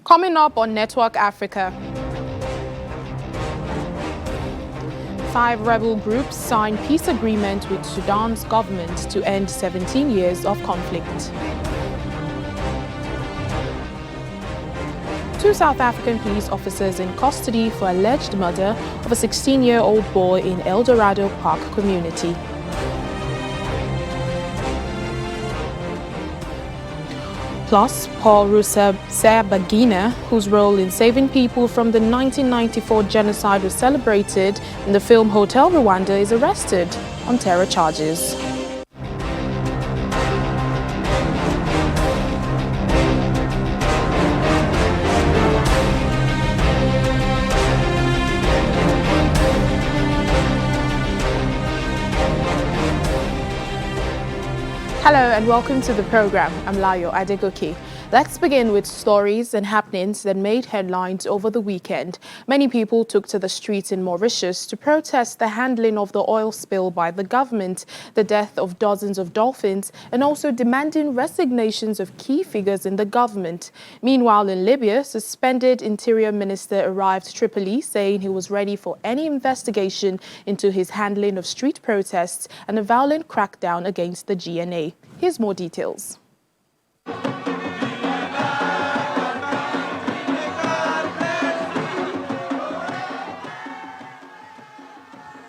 Coming up on Network Africa, 5 rebel groups sign peace agreement with Sudan's government to end 17 years of conflict. 2 South African police officers in custody for alleged murder of a 16-year-old boy in Eldorado Park community. Plus, Paul Rusesabagina, whose role in saving people from the 1994 genocide was celebrated in the film Hotel Rwanda, is arrested on terror charges. Hello and welcome to the program. I'm Layo Adegoke. Let's begin with stories and happenings that made headlines over the weekend. Many people took to the streets in Mauritius to protest the handling of the oil spill by the government, the death of dozens of dolphins, and also demanding resignations of key figures in the government. Meanwhile, in Libya, suspended Interior Minister arrived Tripoli, saying he was ready for any investigation into his handling of street protests and a violent crackdown against the GNA. Here's more details.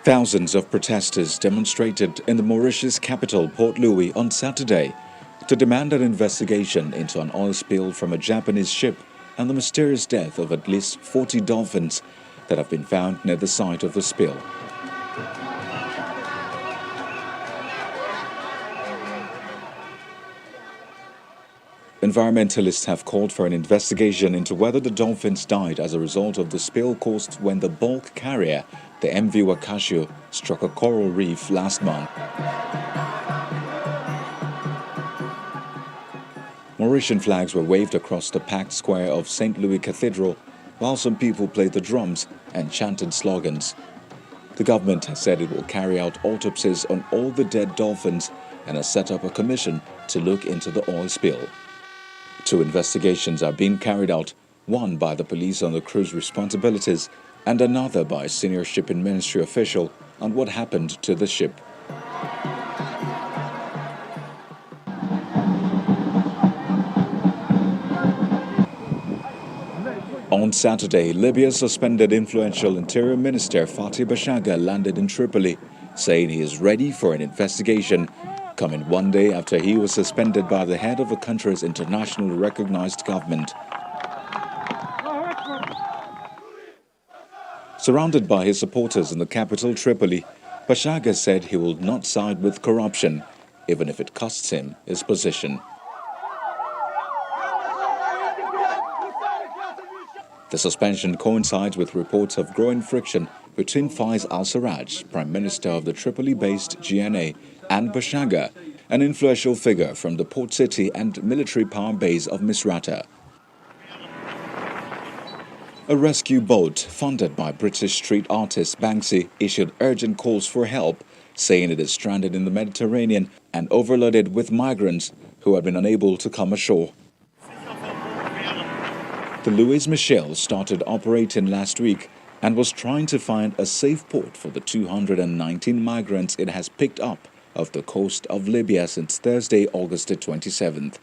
Thousands of protesters demonstrated in the Mauritius capital, Port Louis, on Saturday to demand an investigation into an oil spill from a Japanese ship and the mysterious death of at least 40 dolphins that have been found near the site of the spill. Environmentalists have called for an investigation into whether the dolphins died as a result of the spill caused when the bulk carrier, the MV Wakasio, struck a coral reef last month. Mauritian flags were waved across the packed square of St. Louis Cathedral, while some people played the drums and chanted slogans. The government has said it will carry out autopsies on all the dead dolphins and has set up a commission to look into the oil spill. 2 investigations are being carried out, one by the police on the crew's responsibilities and another by a senior shipping ministry official on what happened to the ship. On Saturday, Libya's suspended influential Interior Minister Fatih Bashaga landed in Tripoli, saying he is ready for an investigation, coming one day after he was suspended by the head of the country's internationally recognized government. Surrounded by his supporters in the capital, Tripoli, Bashaga said he will not side with corruption, even if it costs him his position. The suspension coincides with reports of growing friction between Faiz al-Sarraj, Prime Minister of the Tripoli-based GNA, and Bashaga, an influential figure from the port city and military power base of Misrata. A rescue boat funded by British street artist Banksy issued urgent calls for help, saying it is stranded in the Mediterranean and overloaded with migrants who have been unable to come ashore. The Louis Michel started operating last week and was trying to find a safe port for the 219 migrants it has picked up off the coast of Libya since Thursday, August the 27th.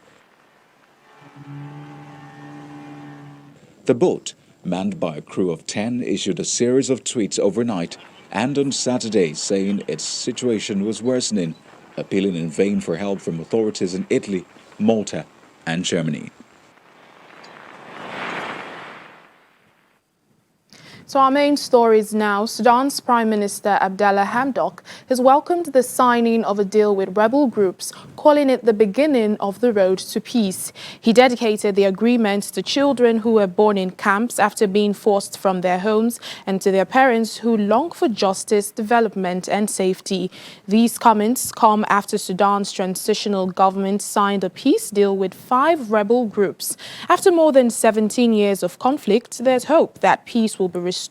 The boat, manned by a crew of 10, issued a series of tweets overnight and on Saturday saying its situation was worsening, appealing in vain for help from authorities in Italy, Malta and Germany. So our main stories now. Sudan's Prime Minister Abdallah Hamdok has welcomed the signing of a deal with rebel groups, calling it the beginning of the road to peace. He dedicated the agreement to children who were born in camps after being forced from their homes and to their parents who long for justice, development and safety. These comments come after Sudan's transitional government signed a peace deal with 5 rebel groups. After more than 17 years of conflict, there's hope that peace will be restored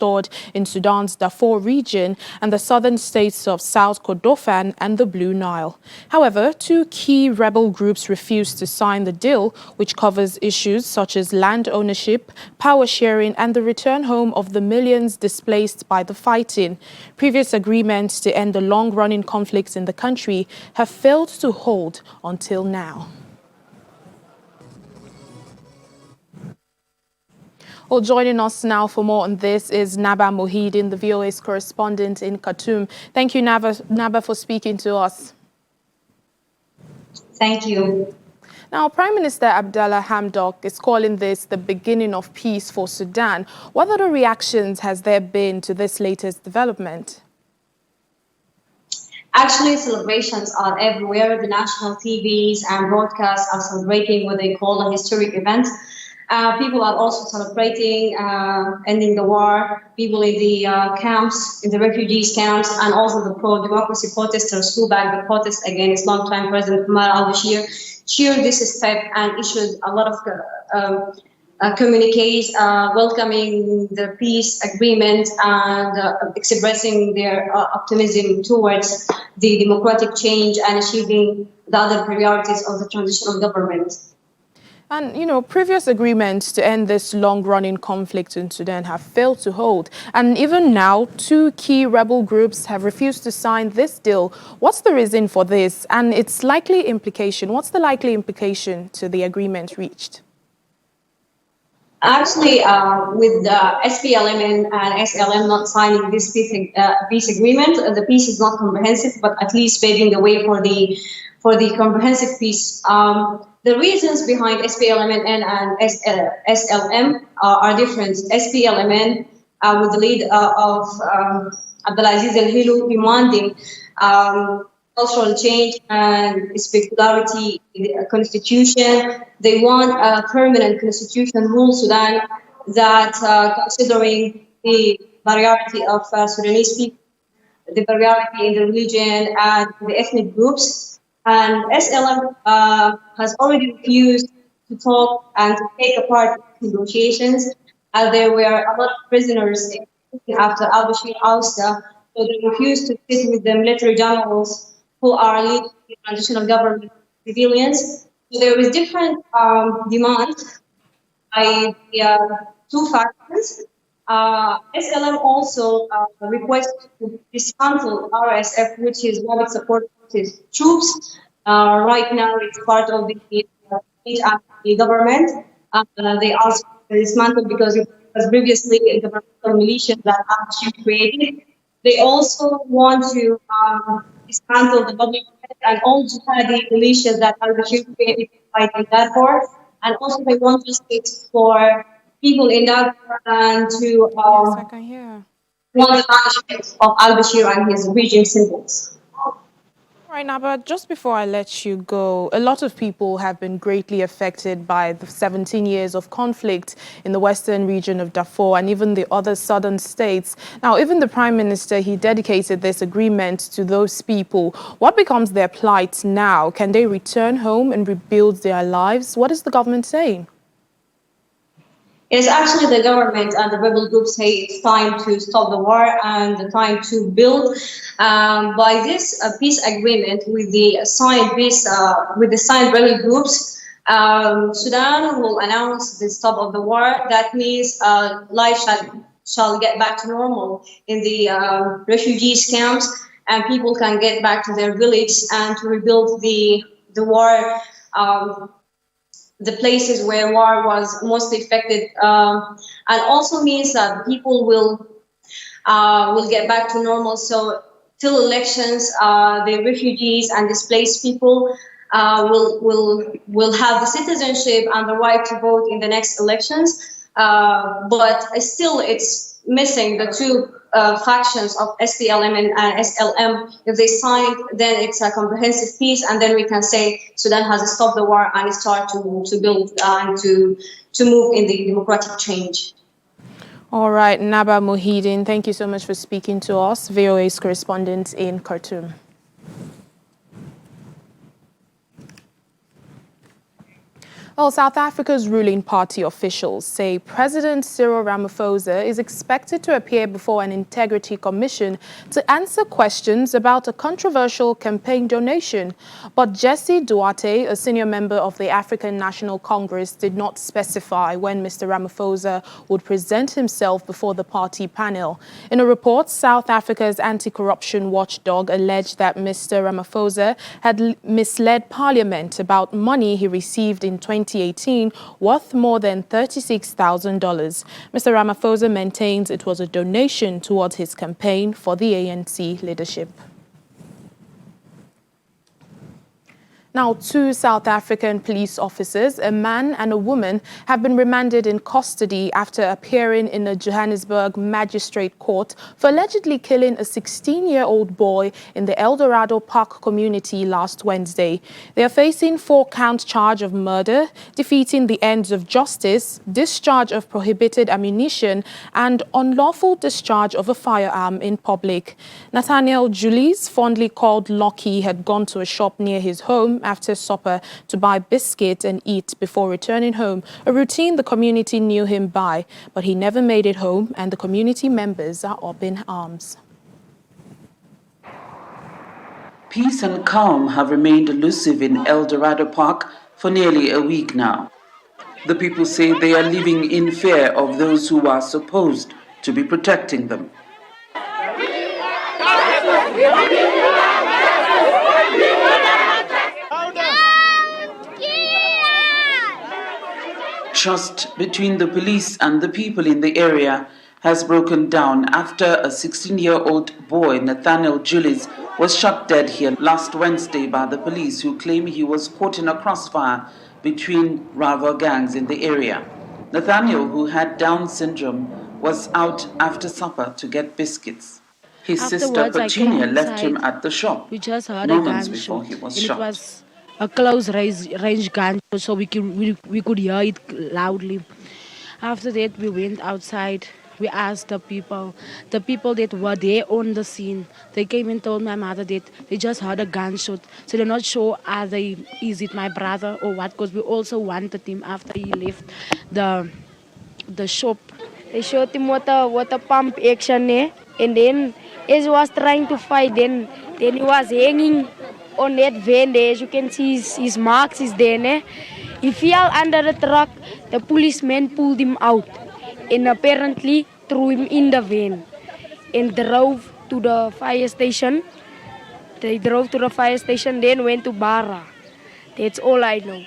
in Sudan's Darfur region and the southern states of South Kordofan and the Blue Nile. However, 2 key key rebel groups refused to sign the deal, which covers issues such as land ownership, power sharing, and the return home of the millions displaced by the fighting. Previous agreements to end the long-running conflicts in the country have failed to hold until now. Well, joining us now for more on this is Nava Mohidin, the VOA's correspondent in Khartoum. Thank you, Nava, for speaking to us. Thank you. Now, Prime Minister Abdallah Hamdok is calling this the beginning of peace for Sudan. What other reactions has there been to this latest development? Actually, celebrations are everywhere. The national TVs and broadcasts are celebrating what they call a historic event. People are also celebrating ending the war. People in the camps, in the refugees camps, and also the pro-democracy protesters who back the protest against long-time President Omar al-Bashir cheered this step and issued a lot of communiques welcoming the peace agreement and expressing their optimism towards the democratic change and achieving the other priorities of the transitional government. And, you know, previous agreements to end this long-running conflict in Sudan have failed to hold. And even now, two key rebel groups have refused to sign this deal. What's the reason for this? And its likely implication, what's the likely implication to the agreement reached? Actually, with the SPLM and SLM not signing this peace agreement, the peace is not comprehensive, but at least paving the way for the comprehensive peace. The reasons behind SPLMN and SLM are different. SPLMN, with the lead of Abdelaziz El-Hilu, demanding cultural change and specularity in the constitution. They want a permanent constitution rule Sudan that, considering the variety of Sudanese people, the variety in the religion and the ethnic groups. And SLM has already refused to talk and to take a part in negotiations. There were a lot of prisoners after al-Bashir ouster, so they refused to sit with the military generals who are leading the transitional government civilians. So there was different demands by the two factions. SLM also requested to dismantle RSF, which is Rapid Support Forces troops. Right now, it's part of the government. They also dismantled because it was previously a governmental militia that al-Bashir created. They also want to dismantle the government and all jihadi militias that al-Bashir created to fight in Darfur. And also they want justice for people in Darfur and to Yes, I can hear. want the punishment of al-Bashir and his regime symbols. Right now, but just before I let you go, a lot of people have been greatly affected by the 17 years of conflict in the western region of Darfur and even the other southern states. Now, even the Prime Minister, he dedicated this agreement to those people. What becomes their plight now? Can they return home and rebuild their lives? What is the government saying? It's actually the government and the rebel groups say it's time to stop the war and the time to build. By this peace agreement with the signed rebel groups, Sudan will announce the stop of the war. That means life shall get back to normal in the refugees camps, and people can get back to their village and to rebuild the war. The places where war was mostly affected, and also means that people will get back to normal. So till elections, the refugees and displaced people will have the citizenship and the right to vote in the next elections. But still, it's missing the two factions of SPLM and SLM. If they sign it, then it's a comprehensive peace, and then we can say Sudan has stopped the war and start to build and to move in the democratic change. All right, Nava Mohidin, thank you so much for speaking to us, VOA's correspondent in Khartoum. Well, South Africa's ruling party officials say President Cyril Ramaphosa is expected to appear before an integrity commission to answer questions about a controversial campaign donation. But Jesse Duarte, a senior member of the African National Congress, did not specify when Mr. Ramaphosa would present himself before the party panel. In a report, South Africa's anti-corruption watchdog alleged that Mr. Ramaphosa had misled Parliament about money he received in 2018 worth more than $36,000. Mr. Ramaphosa maintains it was a donation towards his campaign for the ANC leadership. Now, 2 South African police officers, a man and a woman, have been remanded in custody after appearing in a Johannesburg magistrate court for allegedly killing a 16-year-old boy in the Eldorado Park community last Wednesday. They are facing 4-count charge of murder, defeating the ends of justice, discharge of prohibited ammunition, and unlawful discharge of a firearm in public. Nathaniel Julies, fondly called Lucky, had gone to a shop near his home after supper to buy biscuits and eat before returning home, a routine the community knew him by. But he never made it home, and the community members are up in arms. Peace and calm have remained elusive in Eldorado Park for nearly a week now. The people say they are living in fear of those who are supposed to be protecting them. Trust between the police and the people in the area has broken down after a 16-year-old boy, Nathaniel Julies, was shot dead here last Wednesday by the police, who claim he was caught in a crossfire between rival gangs in the area. Nathaniel, who had Down syndrome, was out after supper to get biscuits. His sister Petunia left him at the shop moments before he was shot. It was a close range gun, so we could hear it loudly. After that, we went outside. We asked the people that were there on the scene. They came and told my mother that they just heard a gunshot. So they're not sure is it my brother or what, because we also wanted him after he left the shop. They shot him with a pump action, and then as he was trying to fight, then he was hanging on that van there. As you can see, his marks is there. He fell under the truck. The policeman pulled him out and apparently threw him in the van and drove to the fire station. They drove to the fire station, then went to Barra. That's all I know.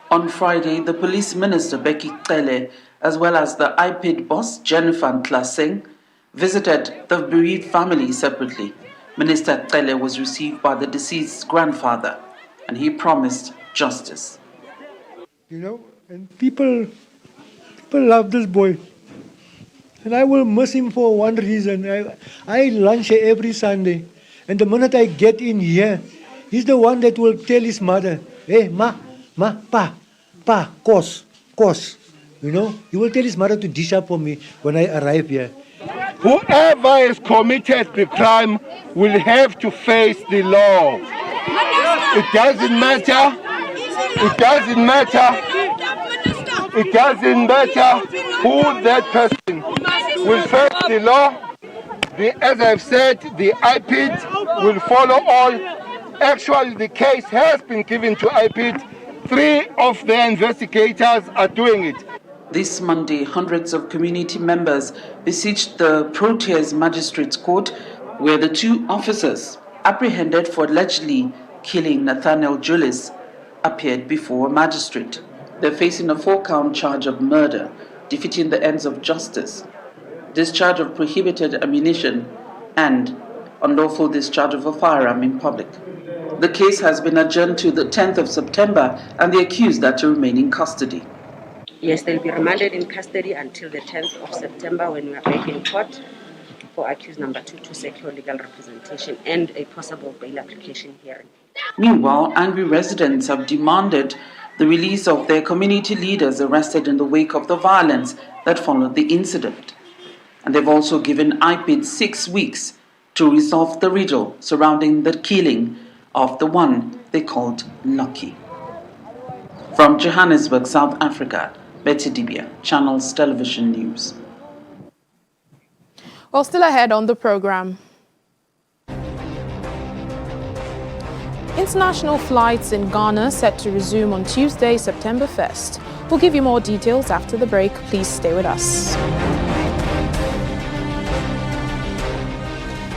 On Friday, the police minister, Becky Cele, as well as the IPID boss, Jennifer Ntlasing, visited the bereaved family separately. Minister Cele was received by the deceased's grandfather, and he promised justice. You know, and people love this boy. And I will miss him for one reason. I lunch here every Sunday. And the minute I get in here, he's the one that will tell his mother, hey, ma, pa, kos. You know, he will tell his mother to dish up for me when I arrive here. Whoever has committed the crime will have to face the law. It doesn't matter. It doesn't matter. It doesn't matter who that person will face the law. As I've said, the IPID will follow all. Actually, the case has been given to IPID. 3 of the investigators are doing it. This Monday, hundreds of community members besieged the Proteas Magistrates Court, where the 2 officers apprehended for allegedly killing Nathaniel Julies appeared before a magistrate. They're facing a 4-count charge of murder, defeating the ends of justice, discharge of prohibited ammunition, and unlawful discharge of a firearm in public. The case has been adjourned to the 10th of September, and the accused are to remain in custody. Yes, they'll be remanded in custody until the 10th of September when we are back in court for accused number 2 to secure legal representation and a possible bail application hearing. Meanwhile, angry residents have demanded the release of their community leaders arrested in the wake of the violence that followed the incident. And they've also given IPID 6 weeks to resolve the riddle surrounding the killing of the one they called Lucky. From Johannesburg, South Africa, Betty Dibia, Channels Television News. Well, still ahead on the program. International flights in Ghana set to resume on Tuesday, September 1st. We'll give you more details after the break. Please stay with us.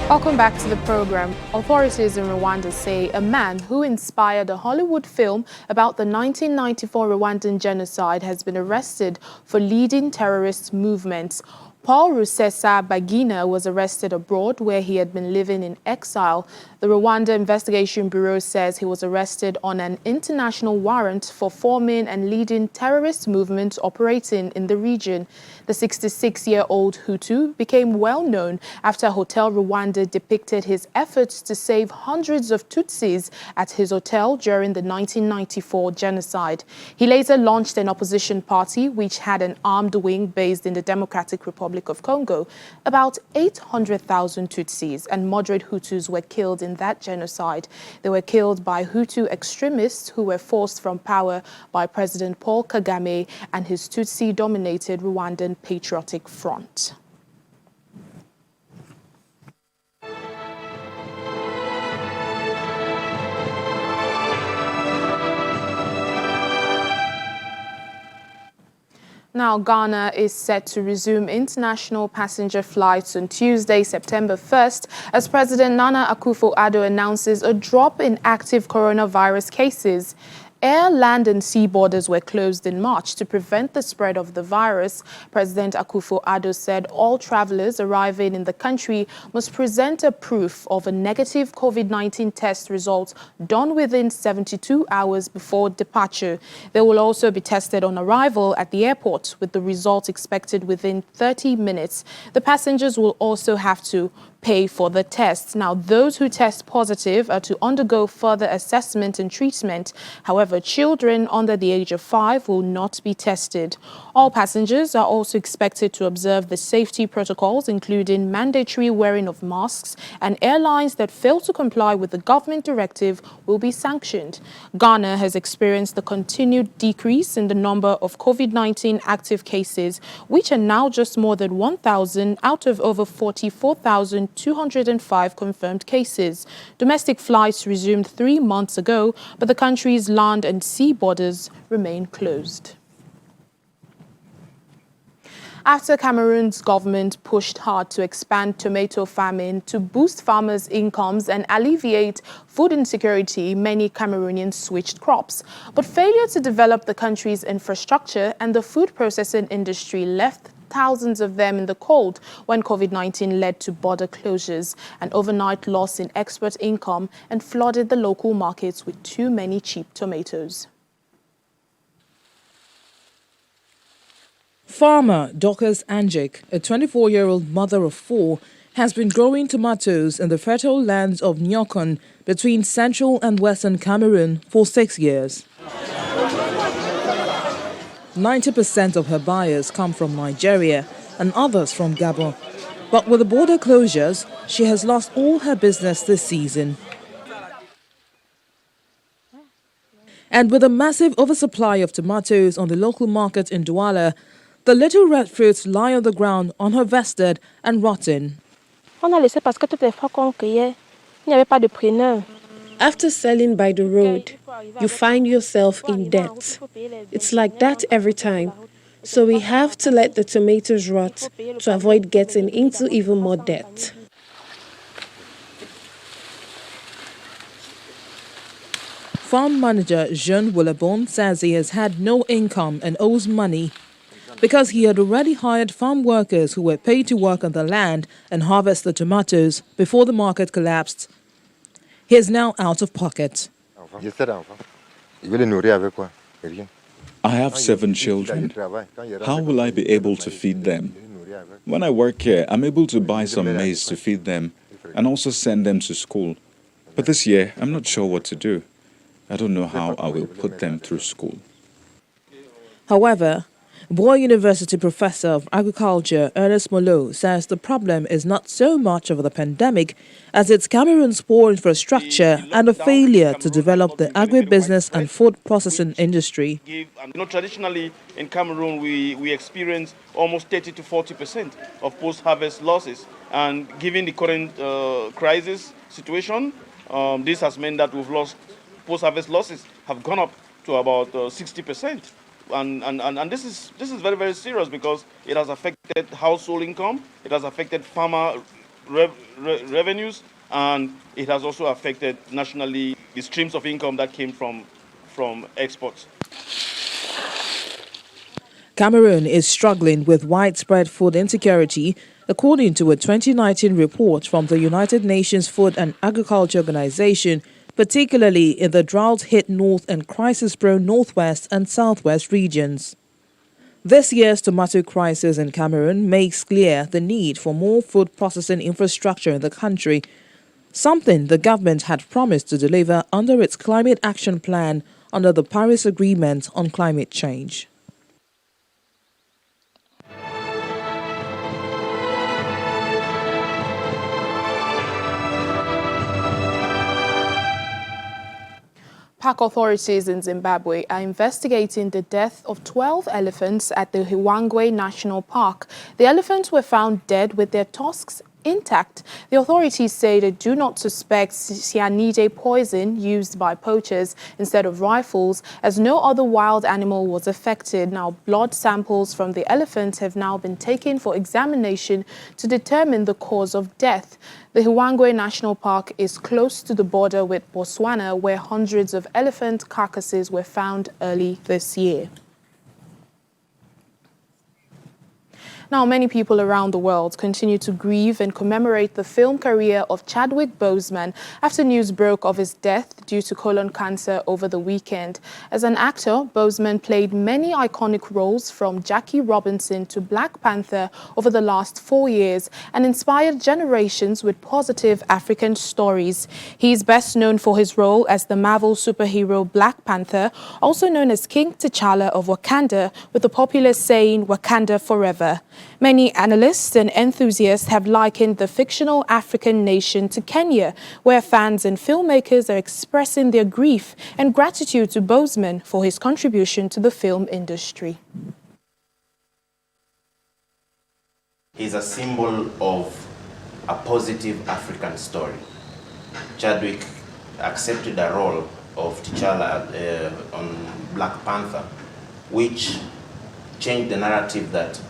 Welcome back to the program. Authorities in Rwanda say a man who inspired a Hollywood film about the 1994 Rwandan genocide has been arrested for leading terrorist movements. Paul Rusesa Bagina was arrested abroad where he had been living in exile. The Rwanda Investigation Bureau says he was arrested on an international warrant for forming and leading terrorist movements operating in the region. The 66-year-old Hutu became well known after Hotel Rwanda depicted his efforts to save hundreds of Tutsis at his hotel during the 1994 genocide. He later launched an opposition party which had an armed wing based in the Democratic Republic of Congo. About 800,000 Tutsis and moderate Hutus were killed in that genocide. They were killed by Hutu extremists who were forced from power by President Paul Kagame and his Tutsi-dominated Rwandan Patriotic Front. Now, Ghana is set to resume international passenger flights on Tuesday, September 1st, as President Nana Akufo-Addo announces a drop in active coronavirus cases. Air, land and sea borders were closed in March to prevent the spread of the virus. President Akufo-Addo said all travelers arriving in the country must present a proof of a negative COVID-19 test result done within 72 hours before departure. They will also be tested on arrival at the airport, with the results expected within 30 minutes. The passengers will also have to pay for the tests. Now, those who test positive are to undergo further assessment and treatment. However, children under the age of 5 will not be tested. All passengers are also expected to observe the safety protocols, including mandatory wearing of masks, and airlines that fail to comply with the government directive will be sanctioned. Ghana has experienced the continued decrease in the number of COVID-19 active cases, which are now just more than 1,000 out of over 44,205 confirmed cases. Domestic flights resumed 3 months ago, but the country's land and sea borders remain closed. After Cameroon's government pushed hard to expand tomato farming to boost farmers' incomes and alleviate food insecurity, many Cameroonians switched crops. But failure to develop the country's infrastructure and the food processing industry left thousands of them in the cold when COVID-19 led to border closures, an overnight loss in export income, and flooded the local markets with too many cheap tomatoes. Farmer Dorcas Anjik, a 24-year-old mother of 4, has been growing tomatoes in the fertile lands of Nyokon between central and western Cameroon for 6 years. 90% of her buyers come from Nigeria and others from Gabon. But with the border closures, she has lost all her business this season. And with a massive oversupply of tomatoes on the local market in Douala, the little red fruits lie on the ground unharvested and rotten. After selling by the road, you find yourself in debt. It's like that every time. So we have to let the tomatoes rot to avoid getting into even more debt. Farm manager Jean Willabon says he has had no income and owes money because he had already hired farm workers who were paid to work on the land and harvest the tomatoes before the market collapsed. He is now out of pocket. I have 7 children. How will I be able to feed them? When I work here, I'm able to buy some maize to feed them and also send them to school. But this year, I'm not sure what to do. I don't know how I will put them through school. However, Boy University Professor of Agriculture Ernest Molo says the problem is not so much of the pandemic as it's Cameroon's poor infrastructure and a failure to develop the agribusiness and food processing industry. Traditionally in Cameroon, we experience almost 30 to 40% of post-harvest losses. And given the current crisis situation, this has meant that we've lost post-harvest losses have gone up to about 60%. And this is very, very serious because it has affected household income, it has affected farmer revenues, and it has also affected nationally the streams of income that came from exports. Cameroon is struggling with widespread food insecurity, according to a 2019 report from the United Nations Food and Agriculture Organization, particularly in the drought-hit north and crisis-prone northwest and southwest regions. This year's tomato crisis in Cameroon makes clear the need for more food processing infrastructure in the country, something the government had promised to deliver under its Climate Action Plan under the Paris Agreement on Climate Change. Park authorities in Zimbabwe are investigating the death of 12 elephants at the Hwangwe National Park. The elephants were found dead with their tusks intact. The authorities say they do not suspect cyanide poison used by poachers instead of rifles, as no other wild animal was affected. Now, blood samples from the elephants have now been taken for examination to determine the cause of death. The Hwangwe National Park is close to the border with Botswana, where hundreds of elephant carcasses were found early this year. Now, many people around the world continue to grieve and commemorate the film career of Chadwick Boseman after news broke of his death due to colon cancer over the weekend. As an actor, Boseman played many iconic roles from Jackie Robinson to Black Panther over the last 4 years and inspired generations with positive African stories. He is best known for his role as the Marvel superhero Black Panther, also known as King T'Challa of Wakanda, with the popular saying Wakanda Forever. Many analysts and enthusiasts have likened the fictional African nation to Kenya, where fans and filmmakers are expressing their grief and gratitude to Boseman for his contribution to the film industry. He's a symbol of a positive African story. Chadwick accepted a role of T'Challa on Black Panther, which changed the narrative that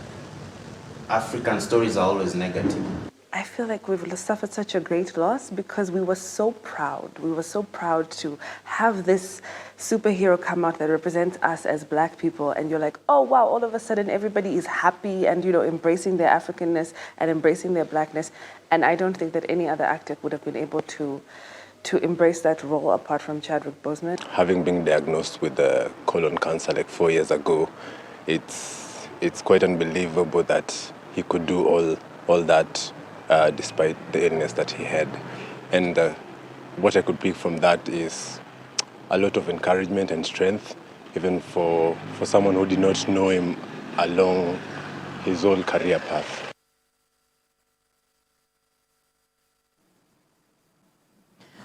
African stories are always negative. I feel like we've suffered such a great loss because we were so proud. We were so proud to have this superhero come out that represents us as Black people. And you're like, oh, wow, all of a sudden everybody is happy and, you know, embracing their Africanness and embracing their Blackness. And I don't think that any other actor would have been able to embrace that role apart from Chadwick Boseman. Having been diagnosed with colon cancer like 4 years ago, it's quite unbelievable that he could do all that despite the illness that he had. And what I could pick from that is a lot of encouragement and strength, even for someone who did not know him along his whole career path.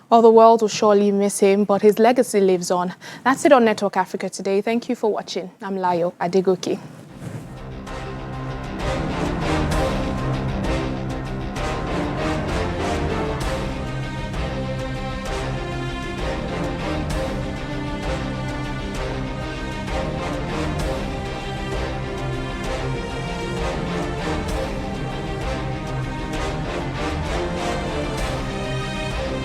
Well, the world will surely miss him, but his legacy lives on. That's it on Network Africa today. Thank you for watching. I'm Layo Adegoke.